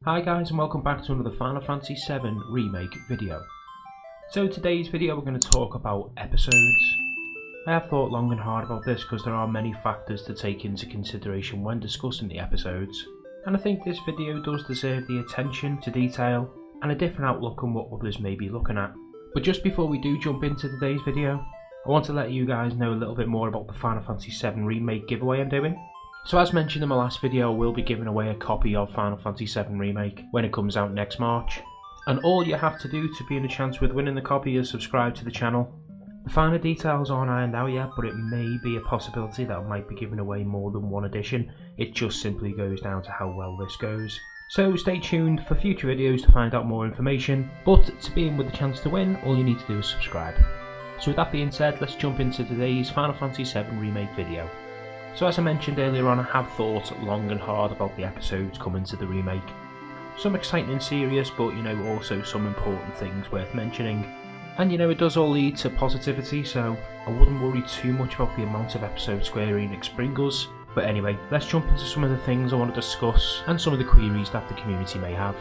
Hi guys, and welcome back to another Final Fantasy VII Remake video. So today's video we're going to talk about episodes. I have thought long and hard about this because there are many factors to take into consideration when discussing the episodes, and I think this video does deserve the attention to detail and a different outlook on what others may be looking at. But just before we do jump into today's video, I want to let you guys know a little bit more about the Final Fantasy VII Remake giveaway I'm doing. So as mentioned in my last video, I will be giving away a copy of Final Fantasy VII Remake when it comes out next March. And all you have to do to be in a chance with winning the copy is subscribe to the channel. The finer details aren't ironed out yet, but it may be a possibility that I might be giving away more than one edition. It just simply goes down to how well this goes. So stay tuned for future videos to find out more information, but to be in with the chance to win, all you need to do is subscribe. So with that being said, let's jump into today's Final Fantasy VII Remake video. So as I mentioned earlier on, I have thought long and hard about the episodes coming to the remake. Some exciting and serious, but also some important things worth mentioning. And it does all lead to positivity, so I wouldn't worry too much about the amount of episodes Square Enix bring us. But anyway, let's jump into some of the things I want to discuss and some of the queries that the community may have.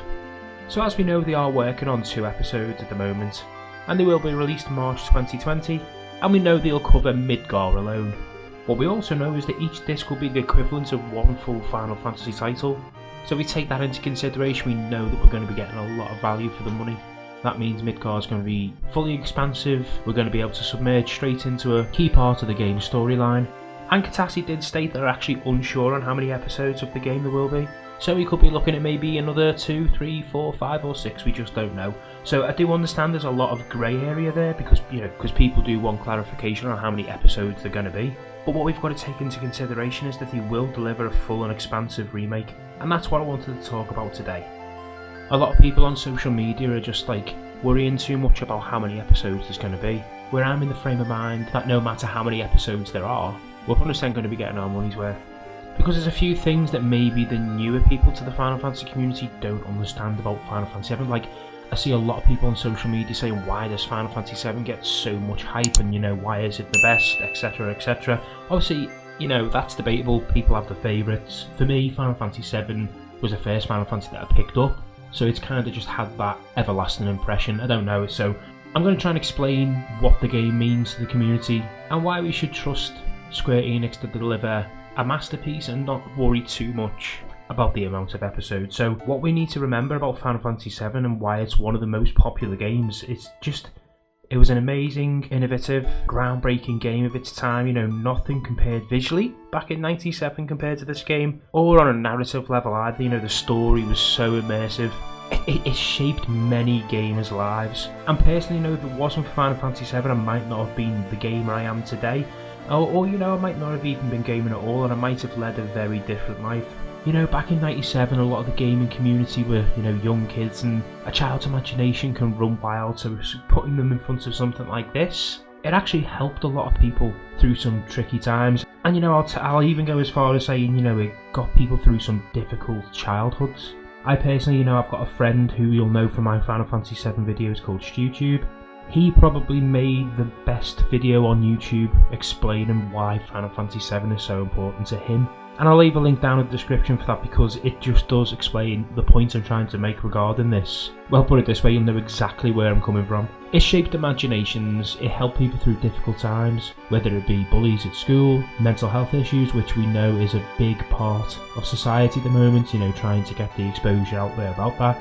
So as we know, they are working on 2 episodes at the moment, and they will be released March 2020, and we know they'll cover Midgar alone. What we also know is that each disc will be the equivalent of one full Final Fantasy title, so if we take that into consideration, we know that we're going to be getting a lot of value for the money. That means Midgar is going to be fully expansive, we're going to be able to submerge straight into a key part of the game's storyline, and Katase did state they're actually unsure on how many episodes of the game there will be, so we could be looking at maybe another 2, 3, 4, 5 or 6, we just don't know. So I do understand there's a lot of grey area there because people do want clarification on how many episodes they're going to be. But what we've got to take into consideration is that they will deliver a full and expansive remake, and that's what I wanted to talk about today. A lot of people on social media are just worrying too much about how many episodes there's going to be, where I'm in the frame of mind that no matter how many episodes there are, we're 100% going to be getting our money's worth. Because there's a few things that maybe the newer people to the Final Fantasy community don't understand about Final Fantasy VII. I see a lot of people on social media saying, why does Final Fantasy VII get so much hype, and why is it the best, etc, etc. Obviously, that's debatable, people have their favourites. For me, Final Fantasy VII was the first Final Fantasy that I picked up, so it's kind of just had that everlasting impression, I don't know. So I'm going to try and explain what the game means to the community, and why we should trust Square Enix to deliver a masterpiece and not worry too much about the amount of episodes. So what we need to remember about Final Fantasy VII and why it's one of the most popular games, it was an amazing, innovative, groundbreaking game of its time. Nothing compared visually back in '97 compared to this game, or on a narrative level either. The story was so immersive. It shaped many gamers' lives, and personally, if it wasn't for Final Fantasy VII, I might not have been the gamer I am today, or I might not have even been gaming at all, and I might have led a very different life. Back in '97, a lot of the gaming community were, young kids, and a child's imagination can run wild, so putting them in front of something like this, it actually helped a lot of people through some tricky times. And I'll even go as far as saying, it got people through some difficult childhoods. I personally, I've got a friend who you'll know from my Final Fantasy VII videos called StuTube. He probably made the best video on YouTube explaining why Final Fantasy VII is so important to him. And I'll leave a link down in the description for that because it just does explain the point I'm trying to make regarding this. Well, put it this way, you'll know exactly where I'm coming from. It shaped imaginations, it helped people through difficult times, whether it be bullies at school, mental health issues, which we know is a big part of society at the moment, trying to get the exposure out there about that.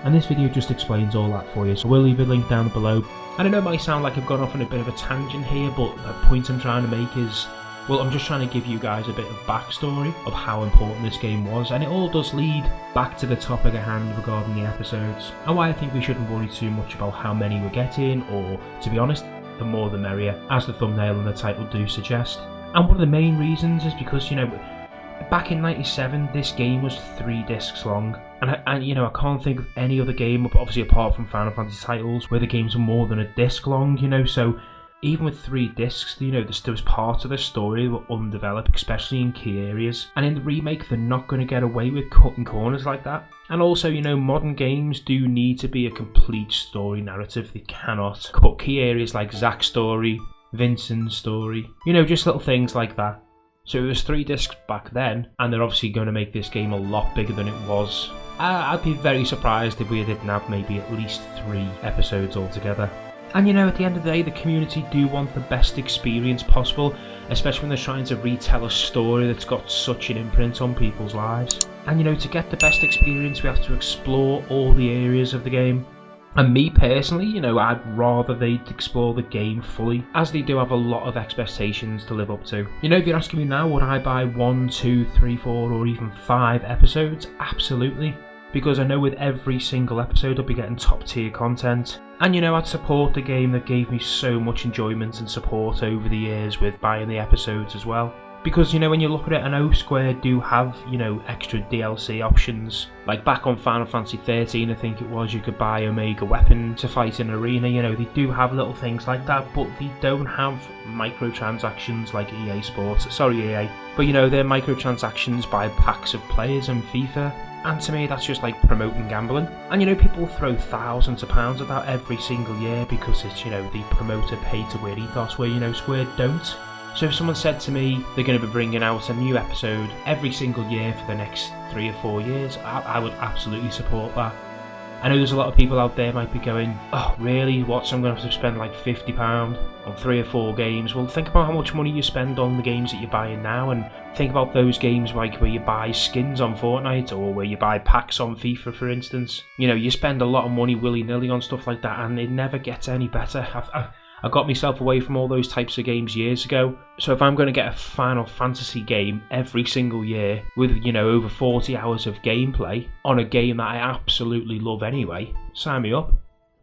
And this video just explains all that for you, so we'll leave a link down below. And I know it might sound like I've gone off on a bit of a tangent here, but the point I'm trying to make is, well, I'm just trying to give you guys a bit of backstory of how important this game was, and it all does lead back to the topic at hand regarding the episodes, and why I think we shouldn't worry too much about how many we're getting, or, to be honest, the more the merrier, as the thumbnail and the title do suggest. And one of the main reasons is because, back in '97, this game was 3 discs long, and I can't think of any other game, obviously apart from Final Fantasy titles, where the games are more than a disc long, so even with 3 discs, there was parts of the story that were undeveloped, especially in key areas. And in the remake, they're not going to get away with cutting corners like that. And also, modern games do need to be a complete story narrative. They cannot cut key areas like Zack's story, Vincent's story, just little things like that. So it was 3 discs back then, and they're obviously going to make this game a lot bigger than it was. I'd be very surprised if we didn't have maybe at least 3 episodes altogether. And at the end of the day, the community do want the best experience possible, especially when they're trying to retell a story that's got such an imprint on people's lives. And to get the best experience, we have to explore all the areas of the game. And me personally, I'd rather they'd explore the game fully, as they do have a lot of expectations to live up to. If you're asking me now, would I buy 1, 2, 3, 4 or even 5 episodes? Absolutely. Because I know with every single episode I'll be getting top tier content. And I'd support the game that gave me so much enjoyment and support over the years with buying the episodes as well. Because when you look at it, I know Square do have, extra DLC options. Like back on Final Fantasy 13, I think it was, you could buy Omega Weapon to fight in Arena. They do have little things like that, but they don't have microtransactions like EA Sports. Sorry EA. But they're microtransactions by packs of players in FIFA. And to me, that's just like promoting gambling. And people throw thousands of pounds at that every single year because it's, the promoter pay-to-win ethos where, Square don't. So if someone said to me they're going to be bringing out a new episode every single year for the next 3 or 4 years, I would absolutely support that. I know there's a lot of people out there might be going, oh really, what, so I'm going to have to spend like £50 on 3 or 4 games? Well, think about how much money you spend on the games that you're buying now, and think about those games like where you buy skins on Fortnite or where you buy packs on FIFA, for instance. You spend a lot of money willy-nilly on stuff like that and it never gets any better. I got myself away from all those types of games years ago. So if I'm going to get a Final Fantasy game every single year with, over 40 hours of gameplay on a game that I absolutely love anyway, sign me up.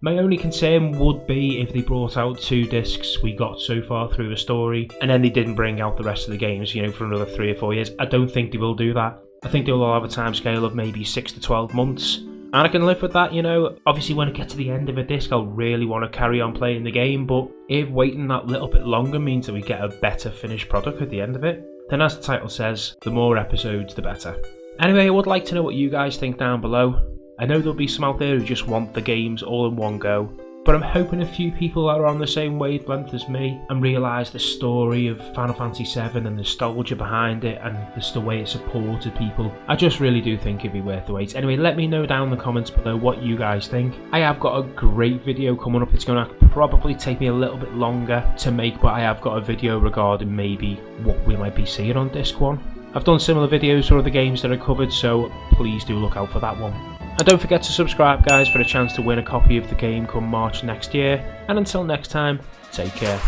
My only concern would be if they brought out 2 discs, we got so far through the story, and then they didn't bring out the rest of the games, for another 3 or 4 years. I don't think they will do that. I think they'll all have a time scale of maybe 6 to 12 months. And I can live with that, Obviously when I get to the end of a disc, I'll really want to carry on playing the game, but if waiting that little bit longer means that we get a better finished product at the end of it, then as the title says, the more episodes, the better. Anyway, I would like to know what you guys think down below. I know there'll be some out there who just want the games all in one go, but I'm hoping a few people are on the same wavelength as me and realise the story of Final Fantasy 7 and the nostalgia behind it and just the way it supported people. I just really do think it'd be worth the wait. Anyway, let me know down in the comments below what you guys think. I have got a great video coming up. It's going to probably take me a little bit longer to make, but I have got a video regarding maybe what we might be seeing on Disc 1. I've done similar videos for other games that I covered, so please do look out for that one. And don't forget to subscribe, guys, for a chance to win a copy of the game come March next year. And until next time, take care.